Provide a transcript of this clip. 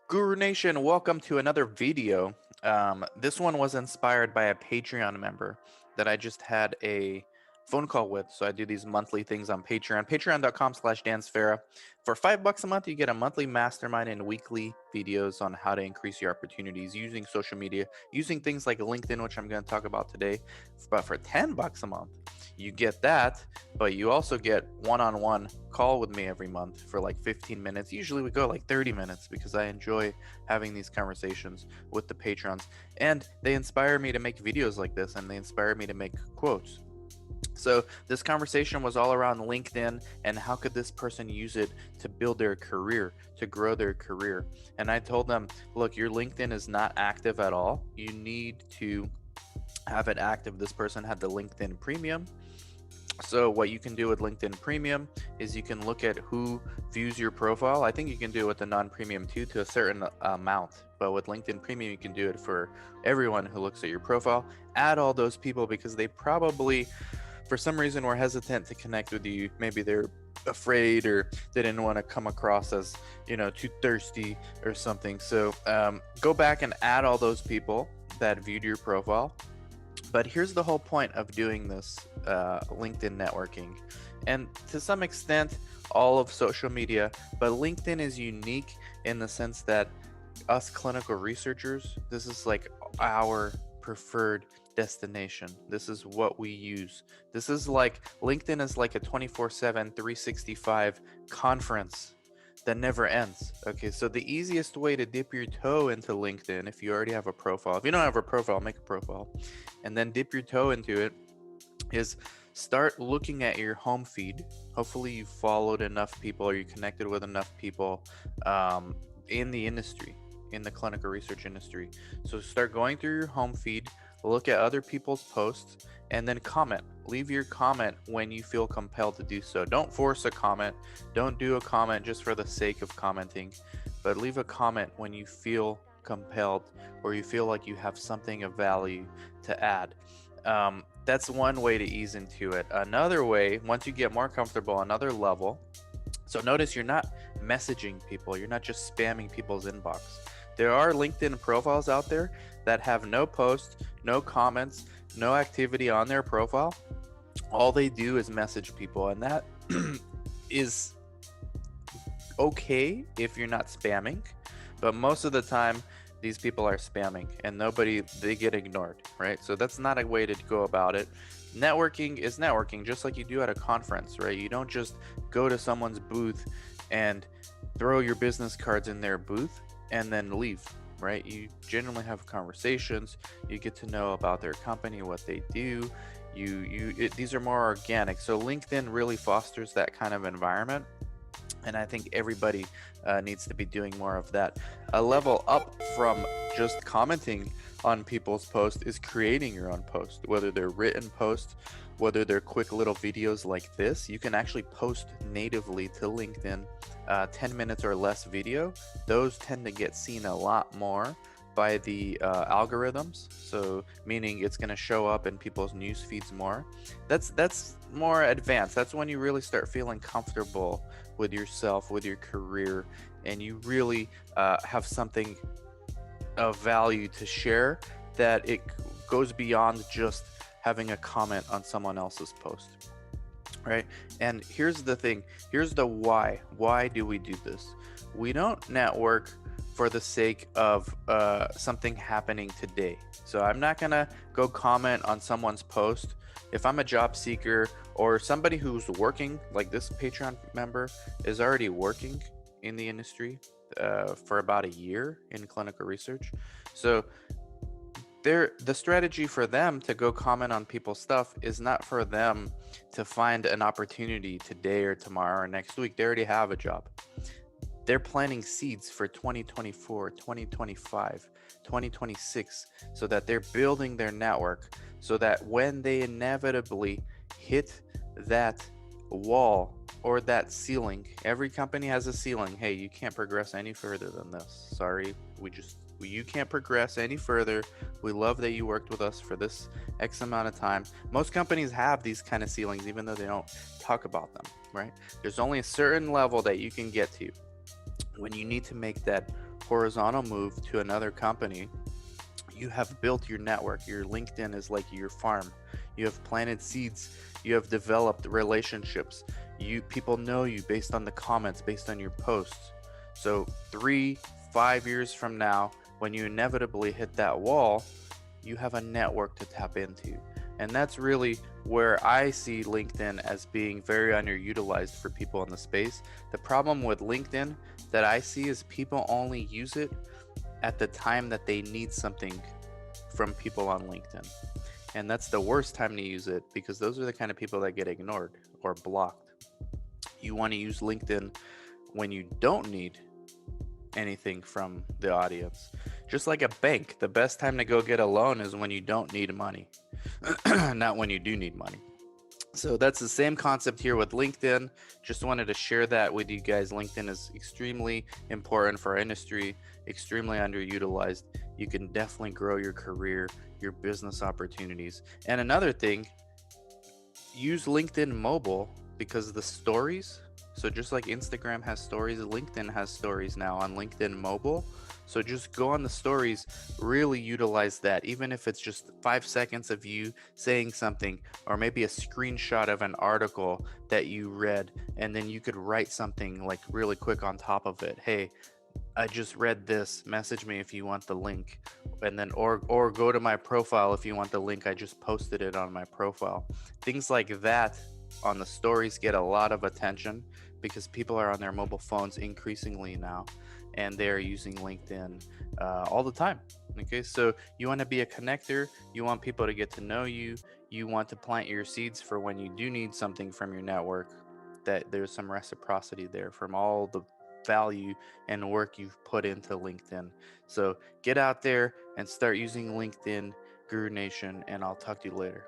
Guru Nation, welcome to another video. This one was inspired by a Patreon member that I just had a phone call with. So I do these monthly things on Patreon, patreon.com/dansfera. For $5 a month, you get a monthly mastermind and weekly videos on how to increase your opportunities using social media, using things like LinkedIn, which I'm going to talk about today. But for $10 a month, you get that, but you also get one-on-one call with me every month for like 15 minutes. Usually we go like 30 minutes because I enjoy having these conversations with the patrons, and they inspire me to make videos like this, and they inspire me to make quotes. So this conversation was all around LinkedIn and how could this person use it to build their career, to grow their career. And I told them, look, your LinkedIn is not active at all. You need to have it active. This person had the LinkedIn Premium. So what you can do with LinkedIn Premium is you can look at who views your profile. I think you can do it with the non-premium too, to a certain amount. But with LinkedIn Premium, you can do it for everyone who looks at your profile. Add all those people because they probably, for some reason, were hesitant to connect with you. Maybe they're afraid or they didn't want to come across as, too thirsty or something. So go back and add all those people that viewed your profile. But here's the whole point of doing this LinkedIn networking, and to some extent all of social media, but LinkedIn is unique in the sense that us clinical researchers, this is like our preferred destination. This is what we use. This is like LinkedIn is like a 24/7 365 conference that never ends. Okay, so the easiest way to dip your toe into LinkedIn, if you already have a profile, if you don't have a profile, make a profile, and then dip your toe into it, is start looking at your home feed. Hopefully you followed enough people or you connected with enough people in the industry, in the clinical research industry. So start going through your home feed, look at other people's posts, and then comment. Leave your comment when you feel compelled to do so. Don't force a comment. Don't do a comment just for the sake of commenting, but leave a comment when you feel compelled or you feel like you have something of value to add. That's one way to ease into it. Another way, once you get more comfortable, another level. So notice you're not messaging people. You're not just spamming people's inbox. There are LinkedIn profiles out there that have no posts, no comments, no activity on their profile. All they do is message people, and that is okay if you're not spamming, but most of the time these people are spamming and they get ignored, right? So that's not a way to go about it. Networking is networking just like you do at a conference, right? You don't just go to someone's booth and throw your business cards in their booth and then leave, right? You generally have conversations, you get to know about their company, what they do. These are more organic. So LinkedIn really fosters that kind of environment, and I think everybody needs to be doing more of that. A level up from just commenting on people's posts is creating your own post, whether they're written posts, whether they're quick little videos like this. You can actually post natively to LinkedIn 10 minutes or less video. Those tend to get seen a lot more by the algorithms, so meaning it's going to show up in people's news feeds more. That's more advanced. That's when you really start feeling comfortable with yourself, with your career, and you really have something of value to share, that it goes beyond just having a comment on someone else's post, right? And here's the thing, here's the why do we do this? We don't network for the sake of something happening today. So I'm not gonna go comment on someone's post. If I'm a job seeker or somebody who's working, like this Patreon member is already working in the industry for about a year in clinical research. So the strategy for them to go comment on people's stuff is not for them to find an opportunity today or tomorrow or next week. They already have a job. They're planting seeds for 2024, 2025, 2026, so that they're building their network, so that when they inevitably hit that wall or that ceiling, every company has a ceiling. Hey, you can't progress any further than this. Sorry, you can't progress any further. We love that you worked with us for this X amount of time. Most companies have these kind of ceilings, even though they don't talk about them, right? There's only a certain level that you can get to when you need to make that horizontal move to another company, you have built your network. Your LinkedIn is like your farm. You have planted seeds. You have developed relationships. People know you based on the comments, based on your posts. So 3, 5 years from now, when you inevitably hit that wall, you have a network to tap into. And that's really where I see LinkedIn as being very underutilized for people in the space. The problem with LinkedIn that I see is people only use it at the time that they need something from people on LinkedIn. And that's the worst time to use it, because those are the kind of people that get ignored or blocked. You want to use LinkedIn when you don't need anything from the audience. Just like a bank, the best time to go get a loan is when you don't need money, not when you do need money. So that's the same concept here with LinkedIn. Just wanted to share that with you guys. LinkedIn is extremely important for our industry, extremely underutilized. You can definitely grow your career, your business opportunities. And another thing, use LinkedIn mobile, because the stories, so just like Instagram has stories, LinkedIn has stories now on LinkedIn mobile. So just go on the stories, really utilize that, even if it's just 5 seconds of you saying something, or maybe a screenshot of an article that you read, and then you could write something like really quick on top of it. Hey, I just read this. Message me if you want the link, and then or go to my profile if you want the link. I just posted it on my profile. Things like that on the stories get a lot of attention because people are on their mobile phones increasingly now, and they are using LinkedIn all the time. Okay, so you want to be a connector. You want people to get to know you. You want to plant your seeds for when you do need something from your network. That there's some reciprocity there from all the value and work you've put into LinkedIn. So get out there and start using LinkedIn, Guru Nation, and I'll talk to you later.